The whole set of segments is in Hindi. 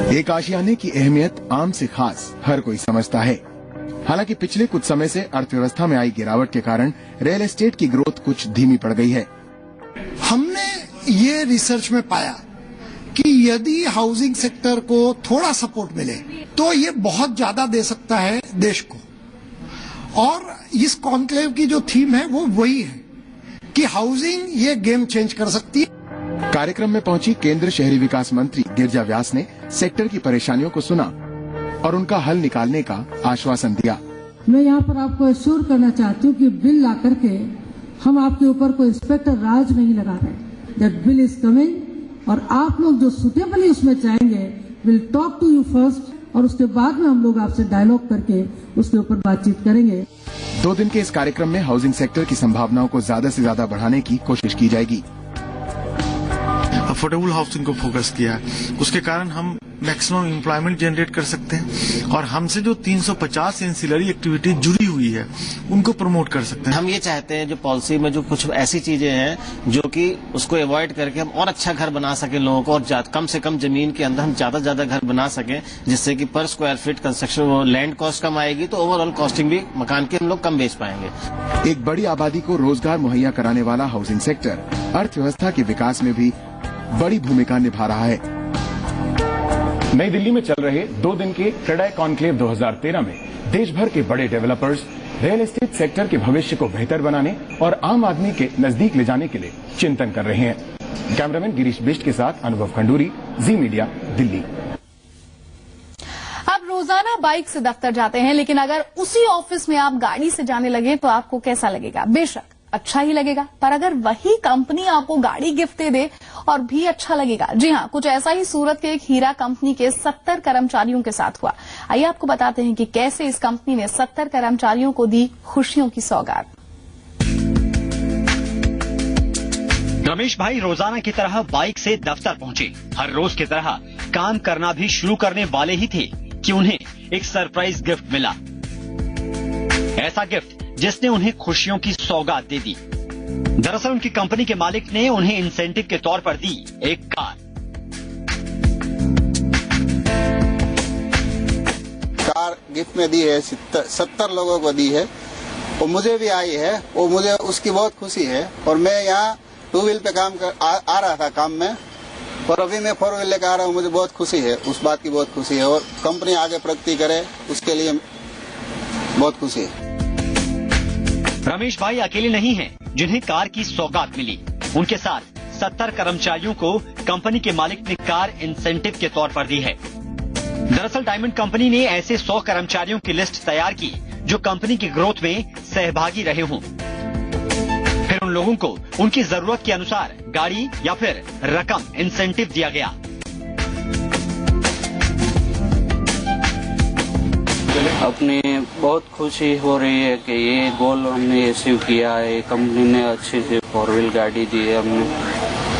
एक आशियाने की अहमियत आम से खास हर कोई समझता है। हालांकि पिछले कुछ समय से अर्थव्यवस्था में आई गिरावट के कारण रियल एस्टेट की ग्रोथ कुछ धीमी पड़ गई है। हमने ये रिसर्च में पाया कि यदि हाउसिंग सेक्टर को थोड़ा सपोर्ट मिले तो ये बहुत ज्यादा दे सकता है देश को। और इस कॉन्क्लेव की जो थीम है वो वही है कि हाउसिंग ये गेम चेंज कर सकती है। कार्यक्रम में पहुंची केंद्र शहरी विकास मंत्री गिरिजा व्यास ने सेक्टर की परेशानियों को सुना और उनका हल निकालने का आश्वासन दिया। मैं यहाँ पर आपको एश्योर करना चाहती हूँ कि बिल ला करके हम आपके ऊपर कोई इंस्पेक्टर राज नहीं लगा रहे। दैट बिल इज कमिंग और आप लोग जो सुटेबली उसमें चाहेंगे will talk to you first और उसके बाद में हम लोग आपसे डायलॉग करके उसके ऊपर बातचीत करेंगे। 2 दिन के इस कार्यक्रम में हाउसिंग सेक्टर की संभावनाओं को ज्यादा से ज्यादा बढ़ाने की कोशिश की जाएगी। अफोर्डेबल हाउसिंग को फोकस किया है, उसके कारण हम मैक्सिमम एम्प्लॉयमेंट जनरेट कर सकते हैं और हमसे जो 350 एंसिलरी एक्टिविटी जुड़ी हुई है उनको प्रमोट कर सकते हैं। हम ये चाहते हैं जो पॉलिसी में जो कुछ ऐसी चीजें हैं जो कि उसको अवॉइड करके हम और अच्छा घर बना सकें लोगों को और कम से कम जमीन के अंदर हम ज्यादा घर बना सकें, जिससे कि पर square feet construction land cost कम आएगी तो ओवरऑल कॉस्टिंग भी मकान की हम लोग कम बेच पाएंगे। एक बड़ी आबादी को रोजगार मुहैया कराने वाला हाउसिंग सेक्टर अर्थव्यवस्था के विकास में भी बड़ी भूमिका निभा रहा है। नई दिल्ली में चल रहे 2 दिन के क्रेडाई कॉन्क्लेव 2013 में देश भर के बड़े डेवलपर्स रियल एस्टेट सेक्टर के भविष्य को बेहतर बनाने और आम आदमी के नजदीक ले जाने के लिए चिंतन कर रहे हैं। कैमरामैन गिरीश बिष्ट के साथ अनुभव खंडूरी, जी मीडिया, दिल्ली। आप रोजाना बाइक से दफ्तर जाते हैं, लेकिन अगर उसी ऑफिस में आप गाड़ी से जाने लगे तो आपको कैसा लगेगा? बेशक अच्छा ही लगेगा, पर अगर वही कंपनी आपको गाड़ी गिफ्ट दे दे और भी अच्छा लगेगा। जी हां, कुछ ऐसा ही सूरत के एक हीरा कंपनी के 70 कर्मचारियों के साथ हुआ। आइए आपको बताते हैं कि कैसे इस कंपनी ने 70 कर्मचारियों को दी खुशियों की सौगात। रमेश भाई रोजाना की तरह बाइक से दफ्तर पहुंचे। हर रोज की तरह काम करना भी शुरू करने वाले ही थे कि उन्हें एक सरप्राइज गिफ्ट मिला। ऐसा गिफ्ट जिसने उन्हें खुशियों की सौगात दे दी। दरअसल उनकी कंपनी के मालिक ने उन्हें इंसेंटिव के तौर पर दी एक कार। कार गिफ्ट में दी है, 70 लोगों को दी है और मुझे भी आई है और मुझे उसकी बहुत खुशी है। और मैं यहाँ 2 व्हील पे काम आ रहा था काम में और अभी मैं 4 व्हील लेकर आ रहा हूँ। मुझे बहुत खुशी है, उस बात की बहुत खुशी है और कंपनी आगे प्रगति करे उसके लिए बहुत खुशी है। रमेश भाई अकेले नहीं हैं जिन्हें कार की सौगात मिली। उनके साथ 70 कर्मचारियों को कंपनी के मालिक ने कार इंसेंटिव के तौर पर दी है। दरअसल डायमंड कंपनी ने ऐसे 100 कर्मचारियों की लिस्ट तैयार की जो कंपनी की ग्रोथ में सहभागी रहे हों। फिर उन लोगों को उनकी जरूरत के अनुसार गाड़ी या फिर रकम इंसेंटिव दिया गया। अपनी बहुत खुशी हो रही है कि ये गोल हमने अचीव किया है। कंपनी ने अच्छी सी 4 व्हील गाड़ी दी है हमने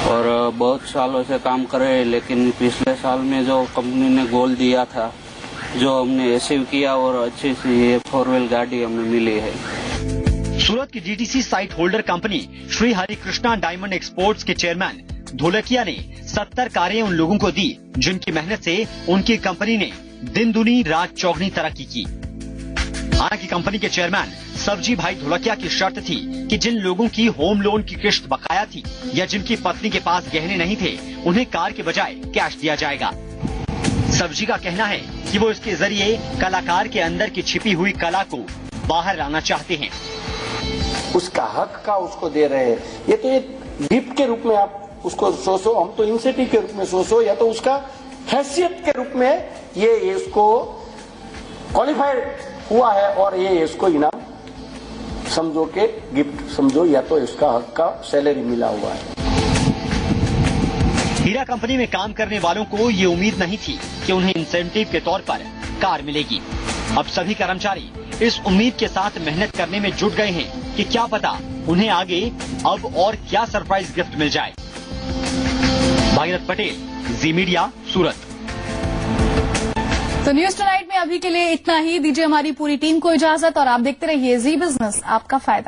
और बहुत सालों से काम कर रहे हैं, लेकिन पिछले साल में जो कंपनी ने गोल दिया था जो हमने अचीव किया और अच्छी सी ये 4 व्हील गाड़ी हमें मिली है। सूरत की DTC site holder company Shri Hari Krishna diamond exports के चेयरमैन ढोलकिया ने 70 कारें उन लोगों को दी जिनकी मेहनत से उनकी कंपनी ने दिन दुनी रात चौगनी तरक्की की। हालांकि कंपनी के चेयरमैन सब्जी भाई ढोलकिया की शर्त थी कि जिन लोगों की होम लोन की किश्त बकाया थी या जिनकी पत्नी के पास गहने नहीं थे उन्हें कार के बजाय कैश दिया जाएगा। सब्जी का कहना है कि वो इसके जरिए कलाकार के अंदर की छिपी हुई कला को बाहर लाना चाहते हैं। उसका हक का उसको दे रहे हैं, ये तो एक गिफ्ट के रूप में आप उसको सोचो, हम तो इंसेंटिव के रूप में सोचो, या तो उसका हैसियत के रूप में ये इसको क्वालिफाइड हुआ है और ये इसको इनाम समझो के गिफ्ट समझो, या तो इसका हक का सैलरी मिला हुआ है। हीरा कंपनी में काम करने वालों को ये उम्मीद नहीं थी कि उन्हें इंसेंटिव के तौर पर कार मिलेगी। अब सभी कर्मचारी इस उम्मीद के साथ मेहनत करने में जुट गए हैं कि क्या पता उन्हें आगे अब और क्या सरप्राइज गिफ्ट मिल जाए। भागीरथ पटेल, जी मीडिया, सूरत। तो न्यूज टुनाइट में अभी के लिए इतना ही। दीजिए हमारी पूरी टीम को इजाजत और आप देखते रहिए जी बिजनेस, आपका फायदा।